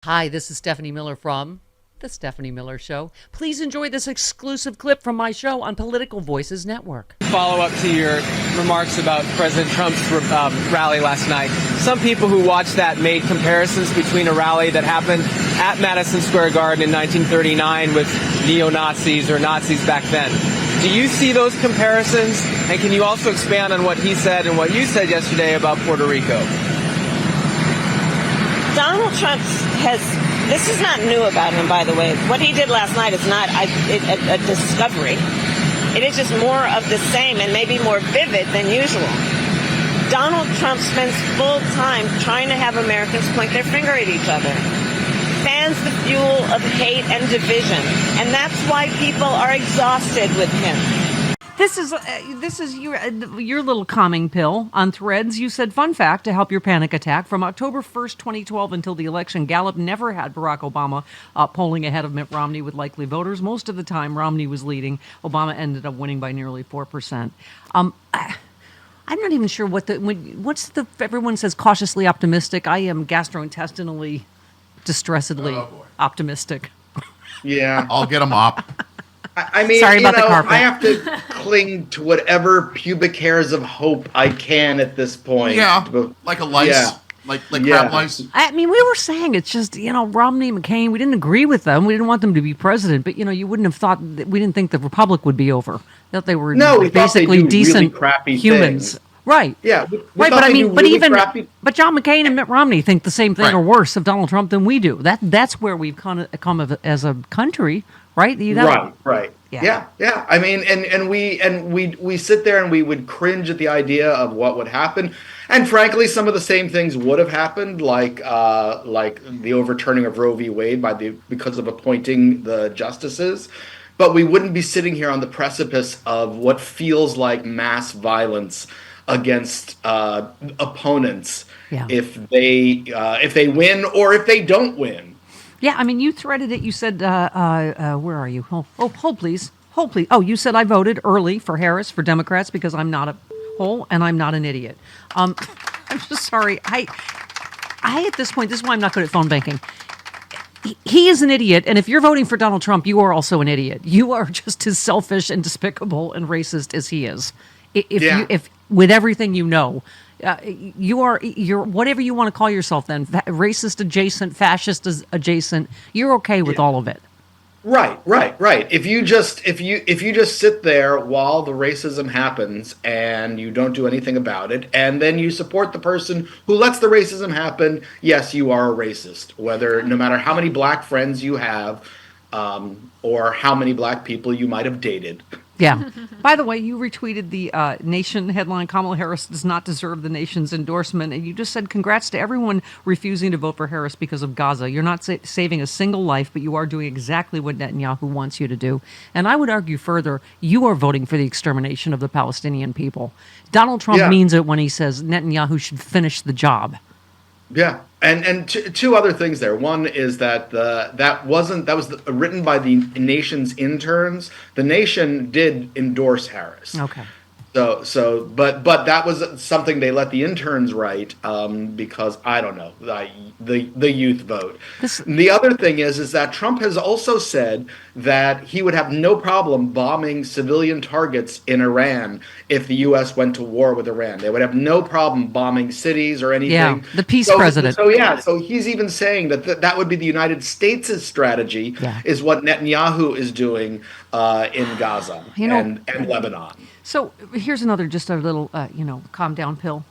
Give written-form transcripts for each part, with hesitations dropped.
Hi, this is Stephanie Miller from The Stephanie Miller Show. Please enjoy this exclusive clip from my show on Political Voices Network. Follow up to your remarks about President Trump's rally last night. Some people who watched that made comparisons between a rally that happened at Madison Square Garden in 1939 with neo-Nazis or Nazis back then. Do you see those comparisons? And can you also expand on what he said and what you said yesterday about Puerto Rico? Donald Trump this is not new about him, by the way. What he did last night is not a discovery. It is just more of the same and maybe more vivid than usual. Donald Trump spends full time trying to have Americans point their finger at each other. Fans the fuel of hate and division. And that's why people are exhausted with him. This is your little calming pill on Threads. You said, fun fact, to help your panic attack, from October 1st, 2012 until the election, Gallup never had Barack Obama polling ahead of Mitt Romney with likely voters. Most of the time, Romney was leading. Obama ended up winning by nearly 4%. I'm not even sure everyone says cautiously optimistic. I am gastrointestinally distressedly optimistic. Yeah. I'll get them up. I mean, sorry about the carpet. I have to cling to whatever pubic hairs of hope I can at this point. Yeah, like a lice, Yeah. like crab lice. I mean, we were saying it's just, Romney, McCain, we didn't agree with them. We didn't want them to be president, but, you wouldn't have thought, we didn't think the Republic would be over. That they were we basically thought they do decent really crappy humans. things. Right. Yeah. Right, but I mean, but John McCain and Mitt Romney think the same thing Right. or worse of Donald Trump than we do. That's where we've come as a country, right? Right. Yeah. I mean, and we sit there and we would cringe at the idea of what would happen. And frankly, some of the same things would have happened, like the overturning of Roe v. Wade because of appointing the justices. But we wouldn't be sitting here on the precipice of what feels like mass violence against opponents if they win or if they don't win. Yeah, I mean, you threaded it. You said, where are you? Hold, please. Oh, you said I voted early for Harris for Democrats because I'm not a hole and I'm not an idiot. I'm just sorry. I at this point, this is why I'm not good at phone banking. He is an idiot, and if you're voting for Donald Trump, you are also an idiot. You are just as selfish and despicable and racist as he is. If with everything you're whatever you want to call yourself, then racist adjacent, fascist adjacent, you're okay with all of it. Right. If you just sit there while the racism happens and you don't do anything about it, and then you support the person who lets the racism happen, yes, you are a racist. No matter how many black friends you have, or how many black people you might have dated. Yeah. By the way, you retweeted the Nation headline, Kamala Harris does not deserve the nation's endorsement. And you just said, congrats to everyone refusing to vote for Harris because of Gaza. You're not saving a single life, but you are doing exactly what Netanyahu wants you to do. And I would argue further, you are voting for the extermination of the Palestinian people. Donald Trump means it when he says Netanyahu should finish the job. Yeah, and two other things there. One is that that was written by the Nation's interns. The Nation did endorse Harris. Okay. But that was something they let the interns write because I don't know the youth vote. The other thing is that Trump has also said that he would have no problem bombing civilian targets in Iran if the U.S. went to war with Iran. They would have no problem bombing cities or anything. Yeah, the peace president. So he's even saying that would be the United States' strategy is what Netanyahu is doing in Gaza and Lebanon. So here's another, just a little, calm down pill.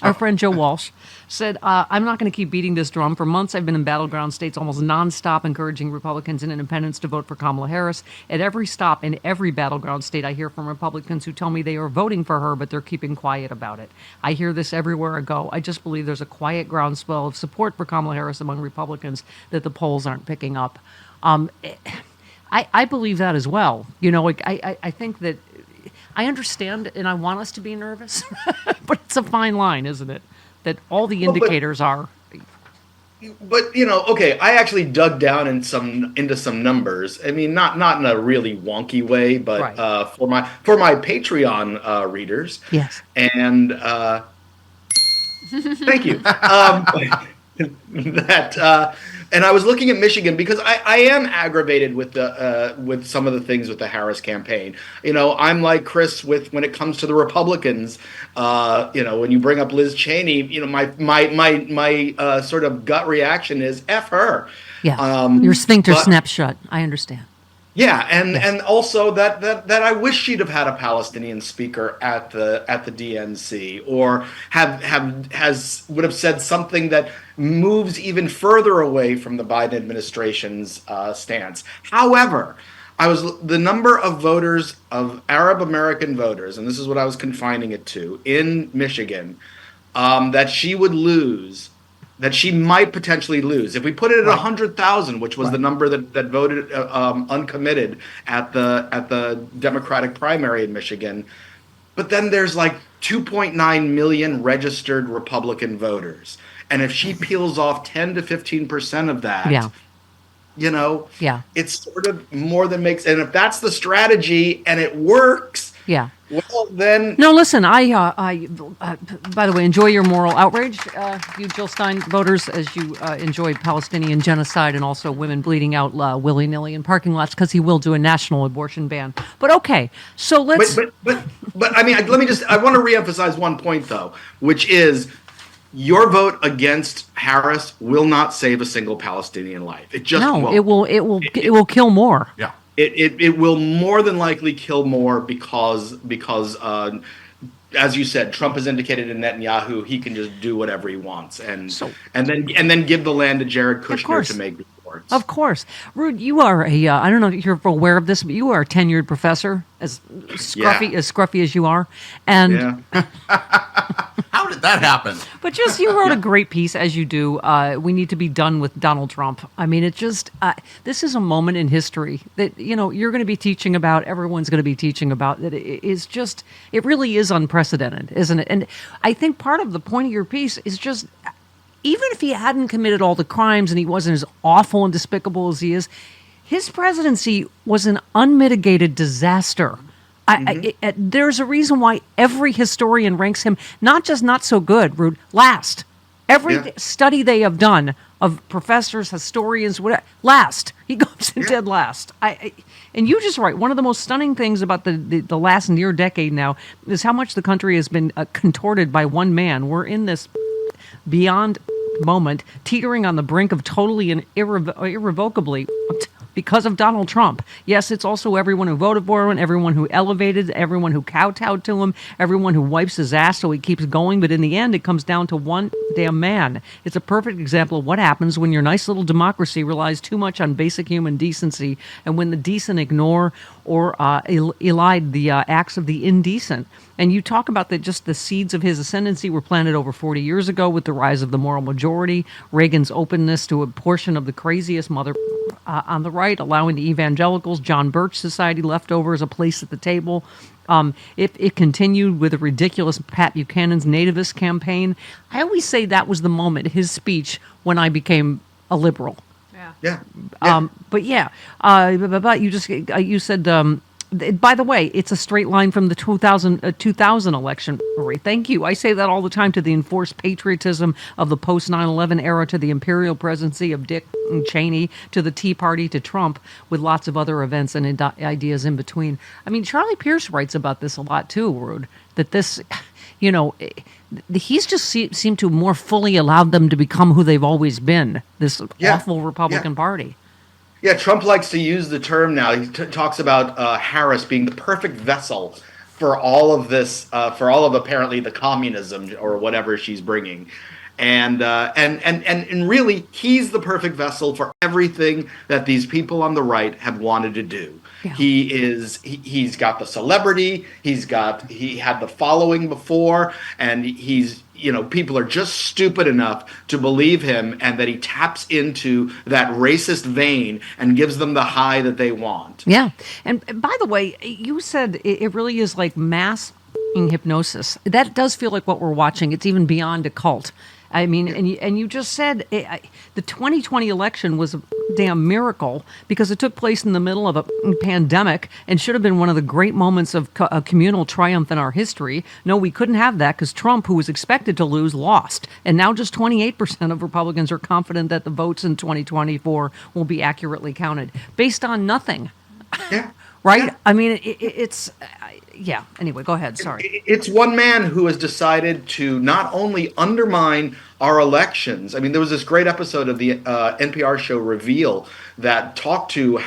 Our friend Joe Walsh said, I'm not going to keep beating this drum. For months, I've been in battleground states almost nonstop encouraging Republicans and independents to vote for Kamala Harris. At every stop in every battleground state, I hear from Republicans who tell me they are voting for her, but they're keeping quiet about it. I hear this everywhere I go. I just believe there's a quiet groundswell of support for Kamala Harris among Republicans that the polls aren't picking up. I believe that as well. I think that I understand and I want us to be nervous, but it's a fine line, isn't it? That all the indicators are. But okay, I actually dug down into some numbers. I mean, not in a really wonky way, but right. For my Patreon readers. Yes. And thank you. And I was looking at Michigan because I am aggravated with the with some of the things with the Harris campaign. I'm like Chris with when it comes to the Republicans. When you bring up Liz Cheney, my sort of gut reaction is F her. Yeah, your sphincter snaps shut. I understand. Yeah, and also that I wish she'd have had a Palestinian speaker at the DNC, or would have said something that moves even further away from the Biden administration's stance. However, the number of voters, of Arab American voters, and this is what I was confining it to, in Michigan, that she would lose, that she might potentially lose. If we put it at 100,000, which was the number that voted uncommitted at the Democratic primary in Michigan, but then there's like 2.9 million registered Republican voters, and if she peels off 10 to 15% of that, it's sort of more than makes. And if that's the strategy and it works, well, then... No, listen, I by the way, enjoy your moral outrage, you Jill Stein voters, as you enjoy Palestinian genocide and also women bleeding out willy-nilly in parking lots, because he will do a national abortion ban. But okay, so let's... But I mean, I want to reemphasize one point, though, which is your vote against Harris will not save a single Palestinian life. It just won't. It will kill more. Yeah. It will more than likely kill more because as you said, Trump has indicated to Netanyahu he can just do whatever he wants and then give the land to Jared Kushner to make reports. Of course, Ruud, you are I don't know if you're aware of this, but you are a tenured professor, as scruffy as you are, and. How did that happen? But you wrote a great piece, as you do. We need to be done with Donald Trump. I mean, this is a moment in history that, you're going to be teaching about, everyone's going to be teaching about, that it really is unprecedented, isn't it? And I think part of the point of your piece is just, even if he hadn't committed all the crimes and he wasn't as awful and despicable as he is, his presidency was an unmitigated disaster. There's a reason why every historian ranks him not just not so good, Ruud, last. Every study they have done of professors, historians, whatever, last. He goes in dead last. And you just write, one of the most stunning things about the last near decade now is how much the country has been contorted by one man. We're in this beyond moment, teetering on the brink of totally and irrevocably because of Donald Trump. Yes, it's also everyone who voted for him, everyone who elevated, everyone who kowtowed to him, everyone who wipes his ass so he keeps going. But in the end, it comes down to one damn man. It's a perfect example of what happens when your nice little democracy relies too much on basic human decency, and when the decent ignore or elide the acts of the indecent. And you talk about that just the seeds of his ascendancy were planted over 40 years ago with the rise of the moral majority, Reagan's openness to a portion of the craziest mother on the right, allowing the evangelicals, John Birch Society leftovers a place at the table. It continued with a ridiculous Pat Buchanan's nativist campaign. I always say that was the moment, his speech, when I became a liberal. Yeah. But you said, by the way, it's a straight line from the 2000 election. Thank you. I say that all the time, to the enforced patriotism of the post 9/11 era, to the imperial presidency of Dick Cheney, to the Tea Party, to Trump, with lots of other events and ideas in between. I mean, Charlie Pierce writes about this a lot too, Ruud, that this, he's just seemed to more fully allowed them to become who they've always been, this awful Republican Party. Yeah, Trump likes to use the term now. He talks about Harris being the perfect vessel for all of this, for all of apparently the communism or whatever she's bringing, and really, he's the perfect vessel for everything that these people on the right have wanted to do. Yeah. He's got the celebrity, he had the following before, and people are just stupid enough to believe him, and that he taps into that racist vein and gives them the high that they want. Yeah. And by the way, you said it really is like mass hypnosis. That does feel like what we're watching. It's even beyond a cult. I mean, and you just said the 2020 election was a damn miracle because it took place in the middle of a pandemic and should have been one of the great moments of a communal triumph in our history. No, we couldn't have that because Trump, who was expected to lose, lost. And now just 28% of Republicans are confident that the votes in 2024 will be accurately counted based on nothing. Yeah. Right? Yeah. I mean, it's yeah. Anyway, go ahead. Sorry. It's one man who has decided to not only undermine our elections. I mean, there was this great episode of the NPR show Reveal that talked to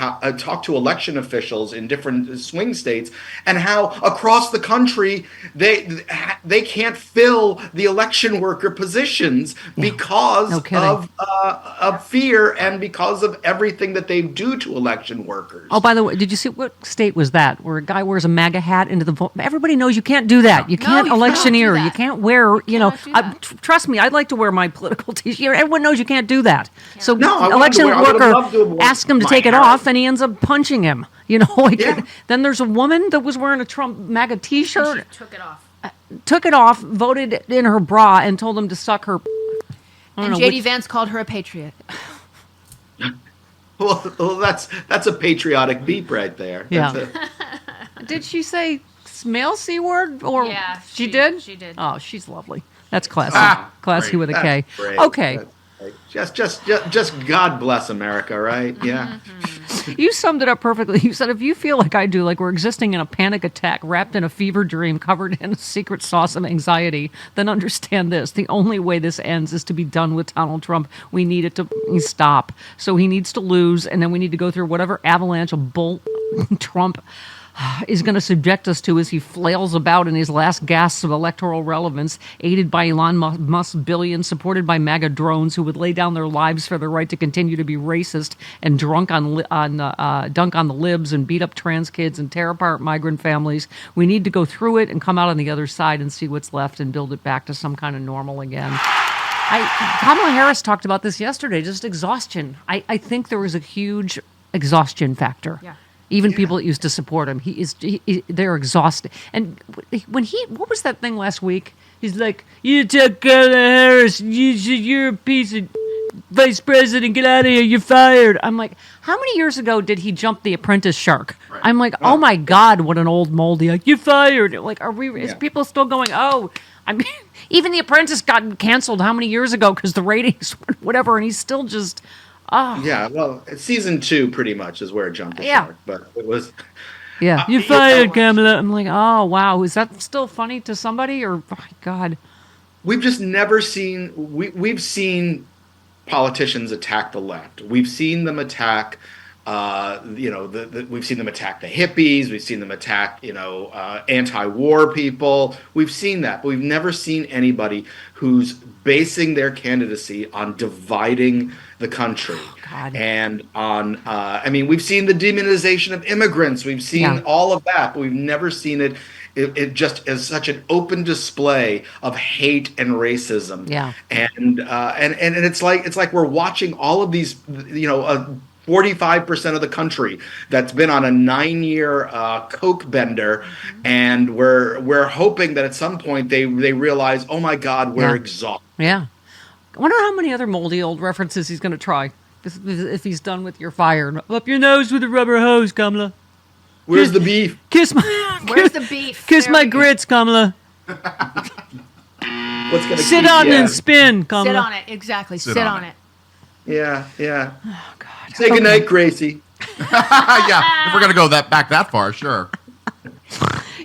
election officials in different swing states and how across the country they can't fill the election worker positions because of fear and because of everything that they do to election workers. Oh, by the way, did you see what state was that? Where a guy wears a MAGA hat into the vote? Everybody knows you can't do that. You can't electioneer. You can't wear. Trust me, I'd like to wear my political T-shirt. Everyone knows you can't do that. So election worker asked him to take it off, and he ends up punching him. Then there's a woman that was wearing a Trump MAGA T-shirt. She took it off. Took it off, voted in her bra, and told him to suck her. And J.D. Vance called her a patriot. Well, that's a patriotic beep right there. Yeah. Did she say male C word? Or yeah, she did? She did. Oh, she's lovely. That's classy. Classy great. with a K. Great. Okay. Just God bless America, right? Yeah. You summed it up perfectly. You said, if you feel like I do, like we're existing in a panic attack, wrapped in a fever dream, covered in a secret sauce of anxiety, then understand this. The only way this ends is to be done with Donald Trump. We need it to stop. So he needs to lose, and then we need to go through whatever avalanche of bull Trump is going to subject us to as he flails about in his last gasps of electoral relevance, aided by Elon Musk's billions, supported by MAGA drones who would lay down their lives for the right to continue to be racist and dunk on the libs and beat up trans kids and tear apart migrant families. We need to go through it and come out on the other side and see what's left and build it back to some kind of normal again. Kamala Harris talked about this yesterday, just exhaustion. I think there was a huge exhaustion factor. Yeah. Even people that used to support him, they're exhausted. And what was that thing last week? He's like, "You took Kamala Harris, you're a piece of vice president, get out of here, you're fired." I'm like, how many years ago did he jump the apprentice shark? Right. I'm like, oh my God, what an old moldy, like, you're fired. Like, is people still going, oh, I mean, even the apprentice got canceled how many years ago because the ratings, whatever, and he's still just... Oh. Yeah, well, season 2 pretty much is where it jumped the shark, but it was... Yeah, you fired, Kamala. I'm like, oh, wow. Is that still funny to somebody? Or, oh, my God. We've just never seen... We've seen politicians attack the left. We've seen them attack... we've seen them attack the hippies. We've seen them attack, anti-war people. We've seen that, but we've never seen anybody who's basing their candidacy on dividing the country and on. We've seen the demonization of immigrants. We've seen all of that, but we've never seen it just as such an open display of hate and racism. Yeah, and it's like we're watching all of these, 45% of the country that's been on a 9-year coke bender, and we're hoping that at some point they realize, oh my God, we're exhausted. Yeah, I wonder how many other moldy old references he's going to try if he's done with "you're fired." Up your nose with a rubber hose, Kamala. Where's the beef? Where's the beef? Kiss my grits, Kamala. What's gonna sit on it and spin, Kamala. Sit on it, exactly. Sit on it. Yeah. Oh God. Say goodnight, Gracie. Yeah, if we're gonna go back that far, sure.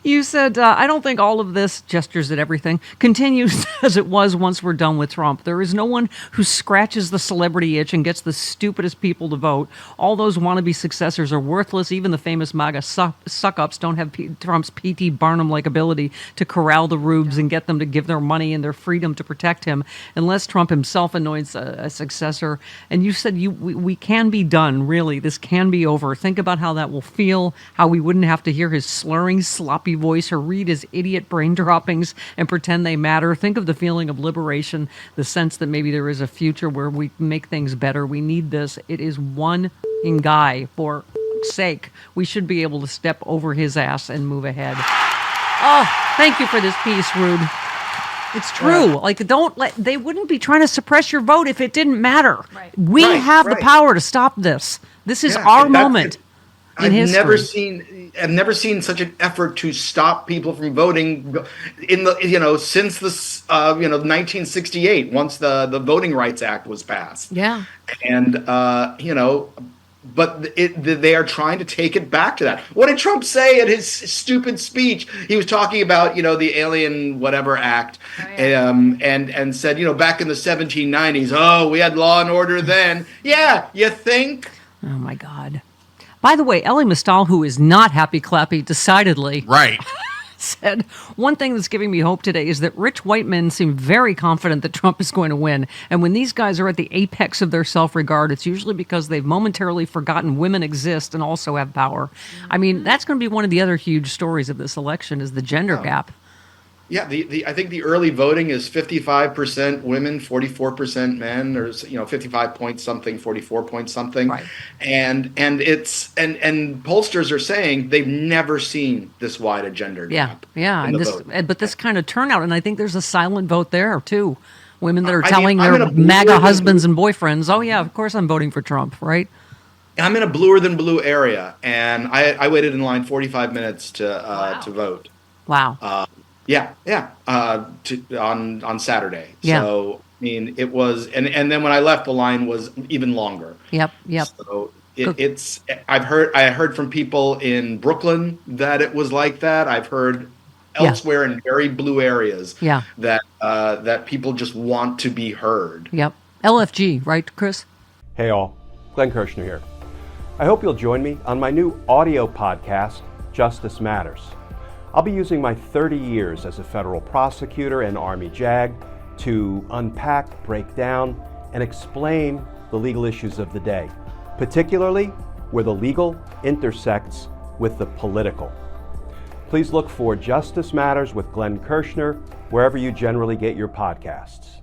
You said, I don't think all of this, gestures at everything, continues as it was once we're done with Trump. There is no one who scratches the celebrity itch and gets the stupidest people to vote. All those wannabe successors are worthless. Even the famous MAGA suck-ups don't have Trump's P.T. Barnum-like ability to corral the rubes and get them to give their money and their freedom to protect him, unless Trump himself anoints a successor. And you said we can be done, really. This can be over. Think about how that will feel, how we wouldn't have to hear his slurring, sloppy voice or read his idiot brain droppings and pretend they matter. Think of the feeling of liberation, the sense that maybe there is a future where we make things better. We need this. It is one guy, for sake. We should be able to step over his ass and move ahead. Oh, thank you for this piece, Rude. It's true. Like, they wouldn't be trying to suppress your vote if it didn't matter. Right. We have the power to stop this. This is our moment in history. I've never seen such an effort to stop people from voting since the 1968, once the Voting Rights Act was passed. Yeah. And but they are trying to take it back to that. What did Trump say at his stupid speech? He was talking about, the Alien Whatever Act, and said, back in the 1790s, we had law and order then. Yeah, you think? Oh, my God. By the way, Elie Mystal, who is not happy-clappy, decidedly. Right. Said, one thing that's giving me hope today is that rich white men seem very confident that Trump is going to win. And when these guys are at the apex of their self-regard, it's usually because they've momentarily forgotten women exist and also have power. I mean, that's going to be one of the other huge stories of this election is the gender gap. Yeah, I think the early voting is 55% women, 44% men, or 55 point something, 44 point something, right. And pollsters are saying they've never seen this wide a gender gap. But this kind of turnout, and I think there's a silent vote there too. Women that are telling their MAGA husbands and boyfriends, "Oh yeah, of course I'm voting for Trump," right? I'm in a bluer than blue area, and I waited in line 45 minutes to vote. Wow. On Saturday. Yeah. So I mean, it was, and then when I left, the line was even longer. Yep. So I heard from people in Brooklyn that it was like that. I've heard elsewhere in very blue areas. That people just want to be heard. Yep. LFG, right, Chris? Hey all, Glenn Kirshner here. I hope you'll join me on my new audio podcast, Justice Matters. I'll be using my 30 years as a federal prosecutor and Army JAG to unpack, break down, and explain the legal issues of the day, particularly where the legal intersects with the political. Please look for Justice Matters with Glenn Kirshner wherever you generally get your podcasts.